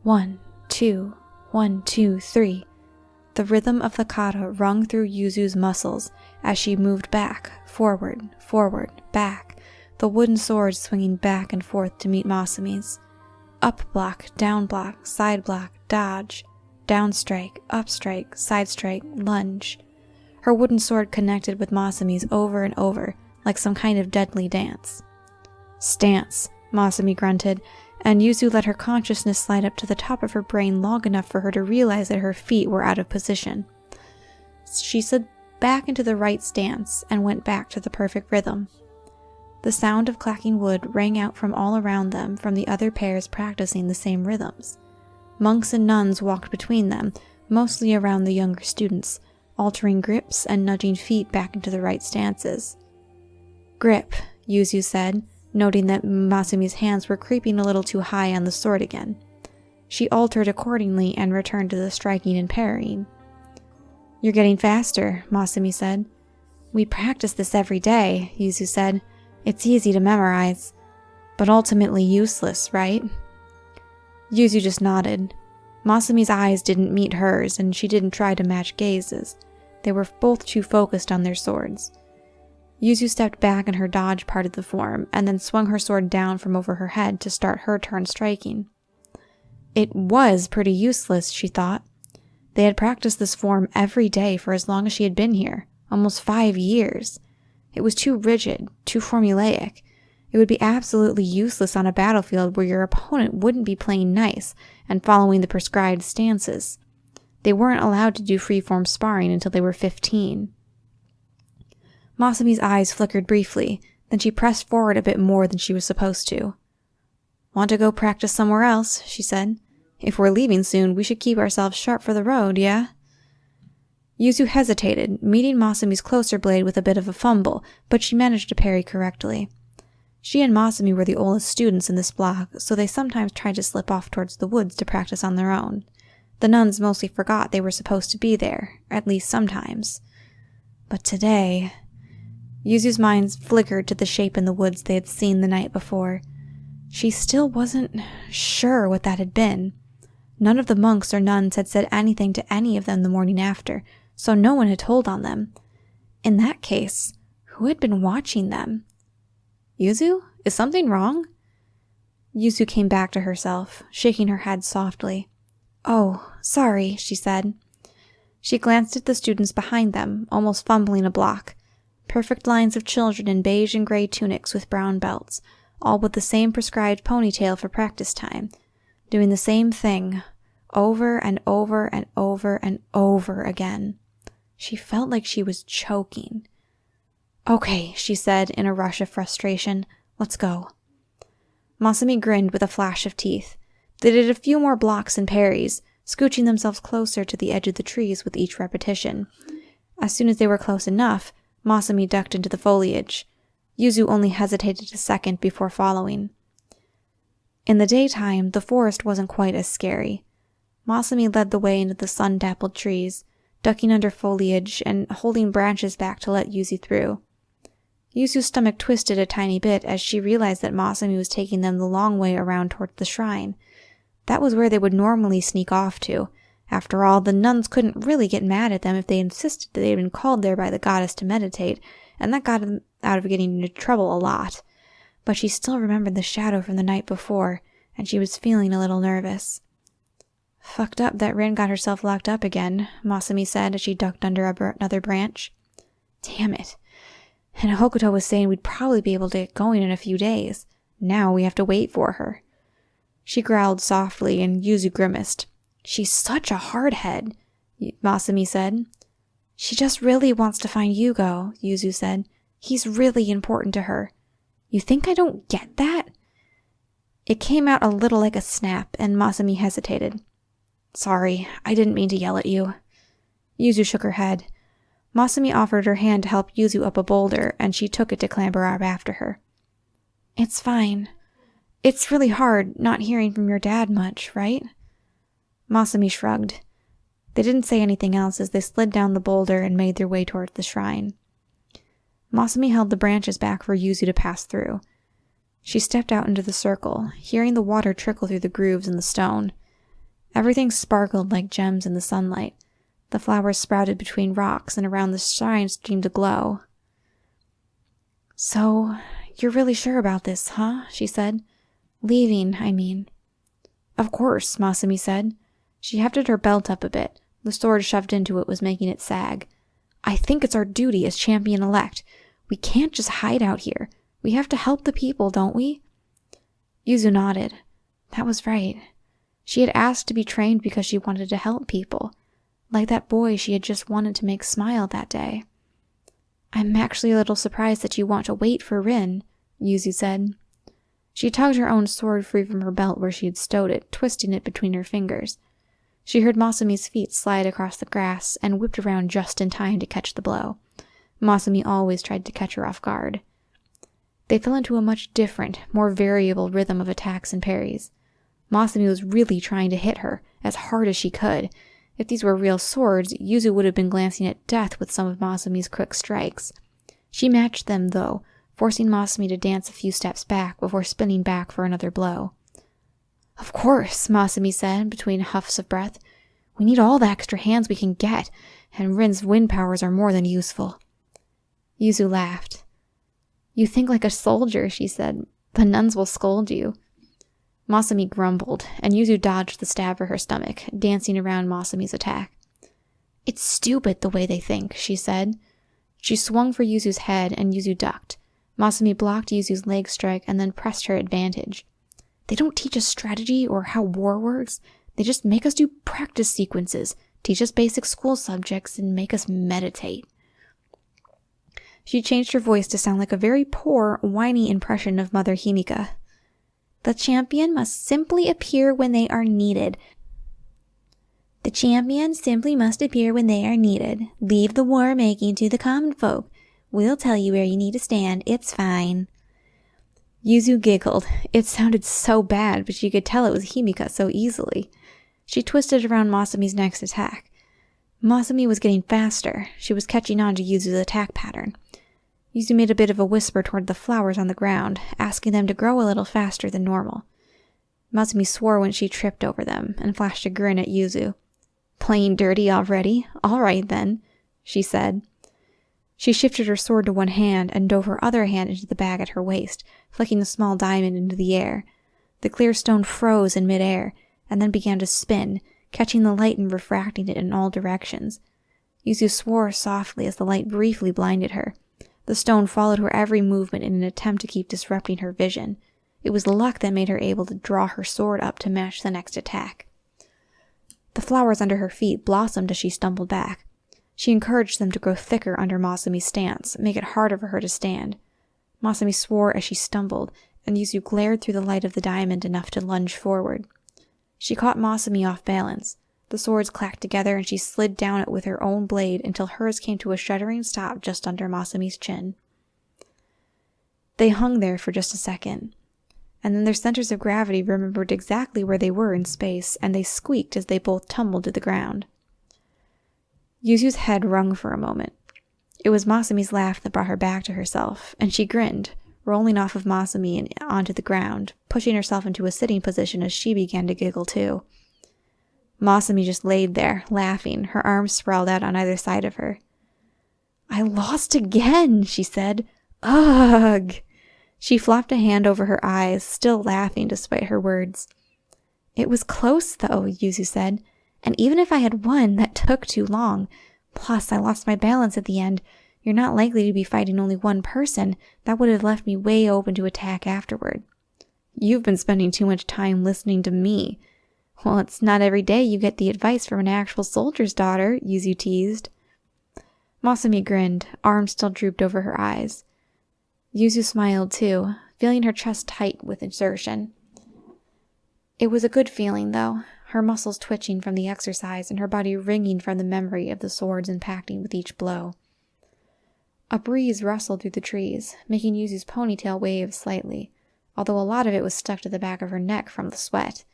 1, 2, 1, 2, 3. The rhythm of the kata rung through Yuzu's muscles as she moved back, forward, back, the wooden sword swinging back and forth to meet Masami's. Up block, side block, dodge, down strike, up strike, side strike, lunge. Her wooden sword connected with Masami's over and over, like some kind of deadly dance. Stance, Masami grunted, and Yuzu let her consciousness slide up to the top of her brain long enough for her to realize that her feet were out of position. She slid back into the right stance and went back to the perfect rhythm. The sound of clacking wood rang out from all around them from the other pairs practicing the same rhythms. Monks and nuns walked between them, mostly around the younger students, altering grips and nudging feet back into the right stances. Grip, Yuzu said, noting that Masami's hands were creeping a little too high on the sword again. She altered accordingly and returned to the striking and parrying. You're getting faster, Masami said. We practice this every day, Yuzu said. It's easy to memorize, but ultimately useless, right? Yuzu just nodded. Masami's eyes didn't meet hers, and she didn't try to match gazes. They were both too focused on their swords. Yuzu stepped back in her dodge part of the form, and then swung her sword down from over her head to start her turn striking. It was pretty useless, she thought. They had practiced this form every day for as long as she had been here, almost 5 years. It was too rigid, too formulaic. It would be absolutely useless on a battlefield where your opponent wouldn't be playing nice and following the prescribed stances. They weren't allowed to do freeform sparring until they were 15. Masami's eyes flickered briefly, then she pressed forward a bit more than she was supposed to. Want to go practice somewhere else, she said. If we're leaving soon, we should keep ourselves sharp for the road, yeah? Yuzu hesitated, meeting Masami's closer blade with a bit of a fumble, but she managed to parry correctly. She and Masami were the oldest students in this block, so they sometimes tried to slip off towards the woods to practice on their own. The nuns mostly forgot they were supposed to be there, at least sometimes. But today... Yuzu's mind flickered to the shape in the woods they had seen the night before. She still wasn't sure what that had been. None of the monks or nuns had said anything to any of them the morning after, so no one had told on them. In that case, who had been watching them? Yuzu? Is something wrong? Yuzu came back to herself, shaking her head softly. Oh, sorry, she said. She glanced at the students behind them, almost fumbling a block. Perfect lines of children in beige and gray tunics with brown belts, all with the same prescribed ponytail for practice time, doing the same thing, over and over and over and over again. She felt like she was choking. Okay, she said in a rush of frustration. Let's go. Masami grinned with a flash of teeth. They did a few more blocks and parries, scooching themselves closer to the edge of the trees with each repetition. As soon as they were close enough, Masami ducked into the foliage. Yuzu only hesitated a second before following. In the daytime, the forest wasn't quite as scary. Masami led the way into the sun-dappled trees, ducking under foliage and holding branches back to let Yuzu through. Yuzu's stomach twisted a tiny bit as she realized that Masami was taking them the long way around towards the shrine. That was where they would normally sneak off to. After all, the nuns couldn't really get mad at them if they insisted that they had been called there by the goddess to meditate, and that got them out of getting into trouble a lot. But she still remembered the shadow from the night before, and she was feeling a little nervous. Fucked up that Rin got herself locked up again, Masami said as she ducked under another branch. Damn it. And Hokuto was saying we'd probably be able to get going in a few days. Now we have to wait for her. She growled softly, and Yuzu grimaced. She's such a hardhead, Masami said. She just really wants to find Yugo, Yuzu said. He's really important to her. You think I don't get that? It came out a little like a snap, and Masami hesitated. Sorry, I didn't mean to yell at you. Yuzu shook her head. Masami offered her hand to help Yuzu up a boulder, and she took it to clamber up after her. It's fine. It's really hard not hearing from your dad much, right? Masami shrugged. They didn't say anything else as they slid down the boulder and made their way towards the shrine. Masami held the branches back for Yuzu to pass through. She stepped out into the circle, hearing the water trickle through the grooves in the stone. Everything sparkled like gems in the sunlight. The flowers sprouted between rocks, and around the shrine streamed a glow. "So, you're really sure about this, huh?" she said. "Leaving, I mean." "Of course," Masumi said. She hefted her belt up a bit. The sword shoved into it was making it sag. "I think it's our duty as champion-elect. We can't just hide out here. We have to help the people, don't we?" Yuzu nodded. That was right. She had asked to be trained because she wanted to help people, like that boy she had just wanted to make smile that day. "I'm actually a little surprised that you want to wait for Rin," Yuzu said. She tugged her own sword free from her belt where she had stowed it, twisting it between her fingers. She heard Masumi's feet slide across the grass and whipped around just in time to catch the blow. Masumi always tried to catch her off guard. They fell into a much different, more variable rhythm of attacks and parries. Masumi was really trying to hit her, as hard as she could. If these were real swords, Yuzu would have been glancing at death with some of Masumi's quick strikes. She matched them, though, forcing Masumi to dance a few steps back before spinning back for another blow. "Of course," Masumi said, between huffs of breath. "We need all the extra hands we can get, and Rin's wind powers are more than useful." Yuzu laughed. "You think like a soldier," she said. "The nuns will scold you." Masumi grumbled, and Yuzu dodged the stab for her stomach, dancing around Masumi's attack. "It's stupid the way they think," she said. She swung for Yuzu's head, and Yuzu ducked. Masumi blocked Yuzu's leg strike and then pressed her advantage. "They don't teach us strategy or how war works. They just make us do practice sequences, teach us basic school subjects, and make us meditate." She changed her voice to sound like a very poor, whiny impression of Mother Himika. "The champion must simply appear when they are needed. The champion simply must appear when they are needed. Leave the war making to the common folk. We'll tell you where you need to stand. It's fine." Yuzu giggled. It sounded so bad, but she could tell it was Himika so easily. She twisted around Masumi's next attack. Masumi was getting faster. She was catching on to Yuzu's attack pattern. Yuzu made a bit of a whisper toward the flowers on the ground, asking them to grow a little faster than normal. Masumi swore when she tripped over them, and flashed a grin at Yuzu. "Playing dirty already? All right, then," she said. She shifted her sword to one hand and dove her other hand into the bag at her waist, flicking the small diamond into the air. The clear stone froze in midair, and then began to spin, catching the light and refracting it in all directions. Yuzu swore softly as the light briefly blinded her. The stone followed her every movement in an attempt to keep disrupting her vision. It was luck that made her able to draw her sword up to match the next attack. The flowers under her feet blossomed as she stumbled back. She encouraged them to grow thicker under Masumi's stance, make it harder for her to stand. Masumi swore as she stumbled, and Yuzu glared through the light of the diamond enough to lunge forward. She caught Masumi off balance. The swords clacked together, and she slid down it with her own blade until hers came to a shuddering stop just under Masumi's chin. They hung there for just a second, and then their centers of gravity remembered exactly where they were in space, and they squeaked as they both tumbled to the ground. Yuzu's head rung for a moment. It was Masumi's laugh that brought her back to herself, and she grinned, rolling off of Masumi and onto the ground, pushing herself into a sitting position as she began to giggle too. Masumi just laid there, laughing, her arms sprawled out on either side of her. "I lost again," she said. "Ugh!" She flopped a hand over her eyes, still laughing despite her words. "It was close, though," Yuzu said. "And even if I had won, that took too long. Plus, I lost my balance at the end. You're not likely to be fighting only one person. That would have left me way open to attack afterward." "You've been spending too much time listening to me." "Well, it's not every day you get the advice from an actual soldier's daughter," Yuzu teased. Masumi grinned, arms still drooped over her eyes. Yuzu smiled too, feeling her chest tight with exertion. It was a good feeling, though, her muscles twitching from the exercise and her body ringing from the memory of the swords impacting with each blow. A breeze rustled through the trees, making Yuzu's ponytail wave slightly, although a lot of it was stuck to the back of her neck from the sweat.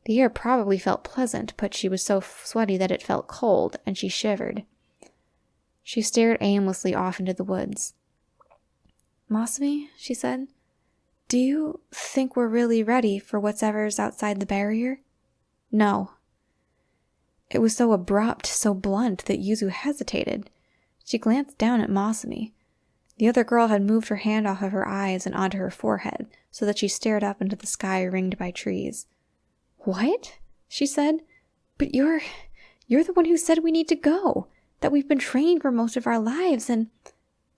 The air probably felt pleasant, but she was so sweaty that it felt cold, and she shivered. She stared aimlessly off into the woods. "Masumi," she said, "do you think we're really ready for whatever's outside the barrier?" "No." It was so abrupt, so blunt, that Yuzu hesitated. She glanced down at Masami. The other girl had moved her hand off of her eyes and onto her forehead, so that she stared up into the sky ringed by trees. "What?" she said. "But you're the one who said we need to go, that we've been training for most of our lives, and—"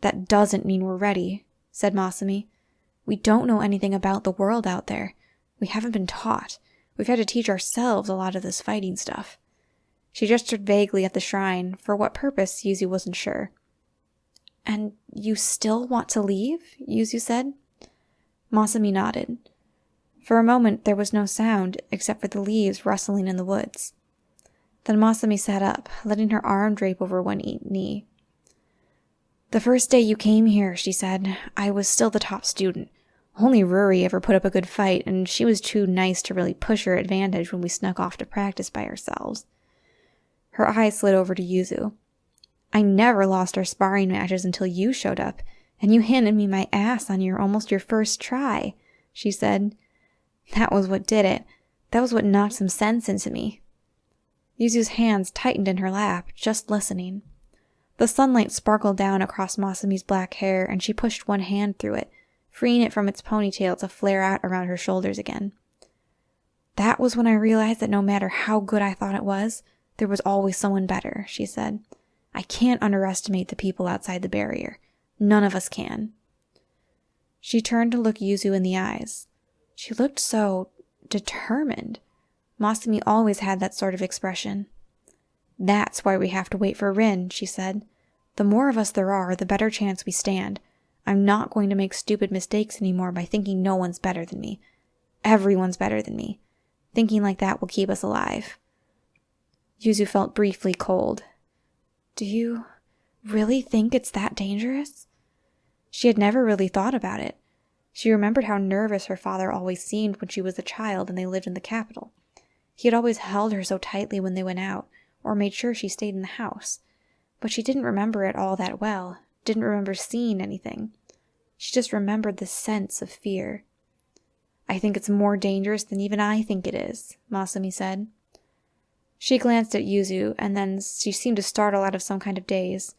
"That doesn't mean we're ready," said Masami. "We don't know anything about the world out there. We haven't been taught. We've had to teach ourselves a lot of this fighting stuff." She gestured vaguely at the shrine. For what purpose, Yuzu wasn't sure. "And you still want to leave?" Yuzu said. Masami nodded. For a moment there was no sound except for the leaves rustling in the woods. Then Masami sat up, letting her arm drape over one knee. "The first day you came here," she said, "I was still the top student. Only Ruri ever put up a good fight, and she was too nice to really push her advantage when we snuck off to practice by ourselves." Her eyes slid over to Yuzu. "I never lost our sparring matches until you showed up, and you handed me my ass on almost your first try," she said. "That was what did it. That was what knocked some sense into me." Yuzu's hands tightened in her lap, just listening. The sunlight sparkled down across Masami's black hair, and she pushed one hand through it, freeing it from its ponytail to flare out around her shoulders again. "That was when I realized that no matter how good I thought it was, there was always someone better," she said. "I can't underestimate the people outside the barrier. None of us can." She turned to look Yuzu in the eyes. She looked so determined. Masami always had that sort of expression. "That's why we have to wait for Rin," she said. "The more of us there are, the better chance we stand. I'm not going to make stupid mistakes anymore by thinking no one's better than me. Everyone's better than me. Thinking like that will keep us alive." Yuzu felt briefly cold. "Do you really think it's that dangerous?" She had never really thought about it. She remembered how nervous her father always seemed when she was a child and they lived in the capital. He had always held her so tightly when they went out, or made sure she stayed in the house. But she didn't remember it all that well, didn't remember seeing anything. She just remembered the sense of fear. "I think it's more dangerous than even I think it is," Masami said. She glanced at Yuzu, and then she seemed to startle out of some kind of daze.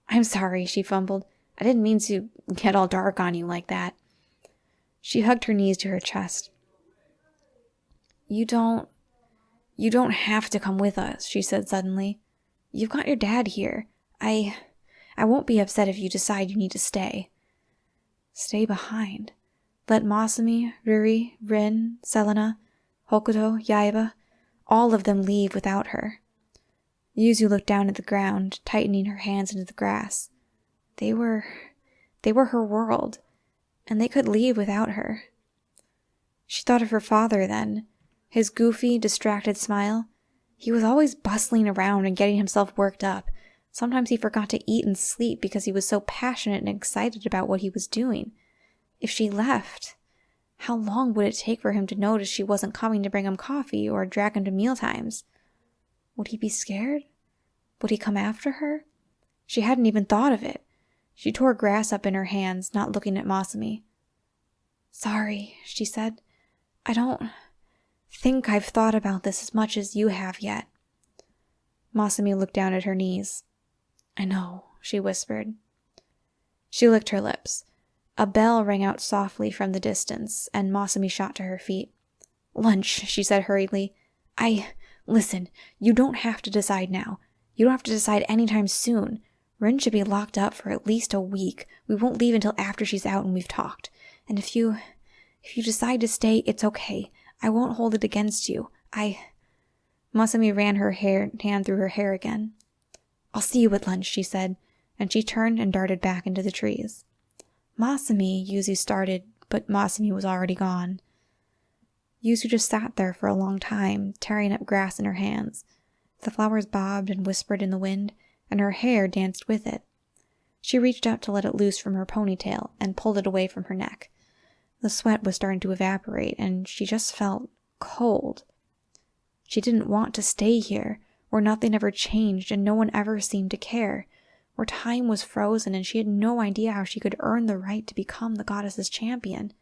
"I'm sorry," she fumbled. "I didn't mean to get all dark on you like that." She hugged her knees to her chest. You don't have to come with us," she said suddenly. "You've got your dad here. I won't be upset if you decide you need to stay." Stay behind. Let Masami, Ruri, Rin, Selena, Hokuto, Yaiba, all of them leave without her. Yuzu looked down at the ground, tightening her hands into the grass. They were her world, and they could leave without her. She thought of her father then, his goofy, distracted smile. He was always bustling around and getting himself worked up. Sometimes he forgot to eat and sleep because he was so passionate and excited about what he was doing. If she left, how long would it take for him to notice she wasn't coming to bring him coffee or drag him to mealtimes? Would he be scared? Would he come after her? She hadn't even thought of it. She tore grass up in her hands, not looking at Masami. "Sorry," she said. "I don't think I've thought about this as much as you have yet." Masami looked down at her knees. "I know," she whispered. She licked her lips. A bell rang out softly from the distance, and Masami shot to her feet. "Lunch," she said hurriedly. Listen, you don't have to decide now. You don't have to decide anytime soon. Rin should be locked up for at least a week. We won't leave until after she's out and we've talked. And if you decide to stay, it's okay. I won't hold it against you. Masami ran her hand through her hair again. "I'll see you at lunch," she said, and she turned and darted back into the trees. "Masami," Yuzu started, but Masami was already gone. Yuzu just sat there for a long time, tearing up grass in her hands. The flowers bobbed and whispered in the wind, and her hair danced with it. She reached out to let it loose from her ponytail and pulled it away from her neck. The sweat was starting to evaporate, and she just felt cold. She didn't want to stay here, where nothing ever changed and no one ever seemed to care, where time was frozen and she had no idea how she could earn the right to become the goddess's champion.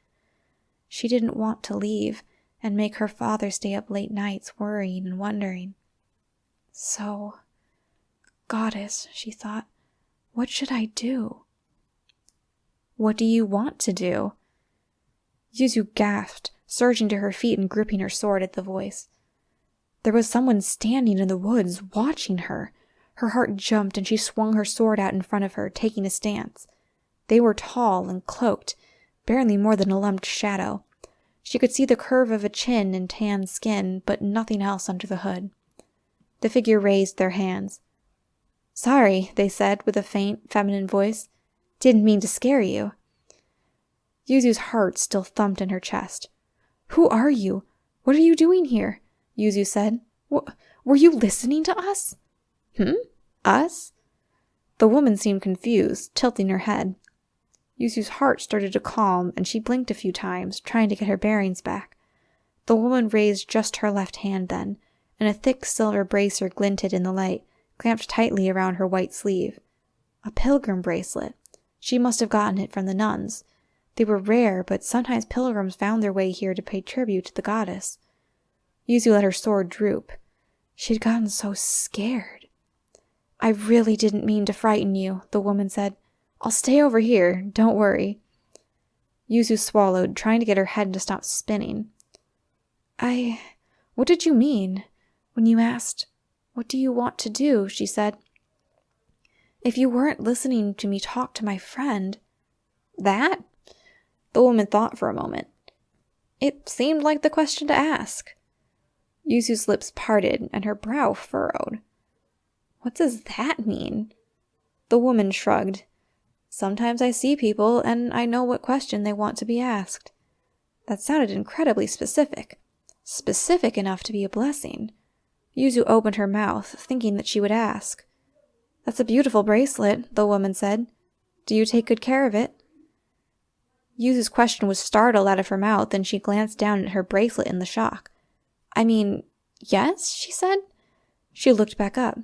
She didn't want to leave and make her father stay up late nights worrying and wondering. So, Goddess, she thought, what should I do? What do you want to do? Yuzu gasped, surging to her feet and gripping her sword at the voice. There was someone standing in the woods, watching her. Her heart jumped and she swung her sword out in front of her, taking a stance. They were tall and cloaked, barely more than a lumped shadow. She could see the curve of a chin and tan skin, but nothing else under the hood. The figure raised their hands. "Sorry," they said with a faint, feminine voice. "Didn't mean to scare you." Yuzu's heart still thumped in her chest. "Who are you? What are you doing here?" Yuzu said. "Were you listening to us?" Us?" The woman seemed confused, tilting her head. Yuzu's heart started to calm, and she blinked a few times, trying to get her bearings back. The woman raised just her left hand then, and a thick silver bracer glinted in the light, clamped tightly around her white sleeve. A pilgrim bracelet. She must have gotten it from the nuns. They were rare, but sometimes pilgrims found their way here to pay tribute to the goddess. Yuzu let her sword droop. She had gotten so scared. "I really didn't mean to frighten you," the woman said. "I'll stay over here, don't worry." Yuzu swallowed, trying to get her head to stop spinning. What did you mean when you asked, what do you want to do?" she said. "If you weren't listening to me talk to my friend—" "That?" The woman thought for a moment. It seemed like the question to ask. Yuzu's lips parted and her brow furrowed. "What does that mean?" The woman shrugged. "Sometimes I see people and I know what question they want to be asked." That sounded incredibly specific. Specific enough to be a blessing. Yuzu opened her mouth, thinking that she would ask. "That's a beautiful bracelet," the woman said. "Do you take good care of it?" Yuzu's question was startled out of her mouth, and she glanced down at her bracelet in the shock. "I mean, yes," she said. She looked back up.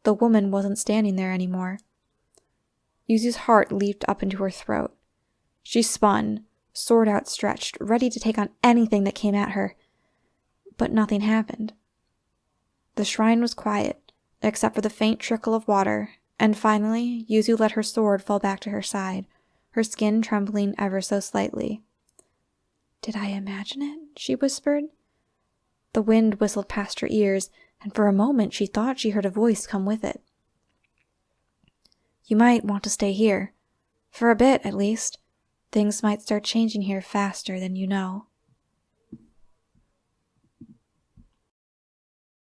The woman wasn't standing there anymore. Yuzu's heart leaped up into her throat. She spun, sword outstretched, ready to take on anything that came at her. But nothing happened. The shrine was quiet, except for the faint trickle of water, and finally Yuzu let her sword fall back to her side, her skin trembling ever so slightly. "Did I imagine it?" she whispered. The wind whistled past her ears, and for a moment she thought she heard a voice come with it. "You might want to stay here. For a bit, at least. Things might start changing here faster than you know."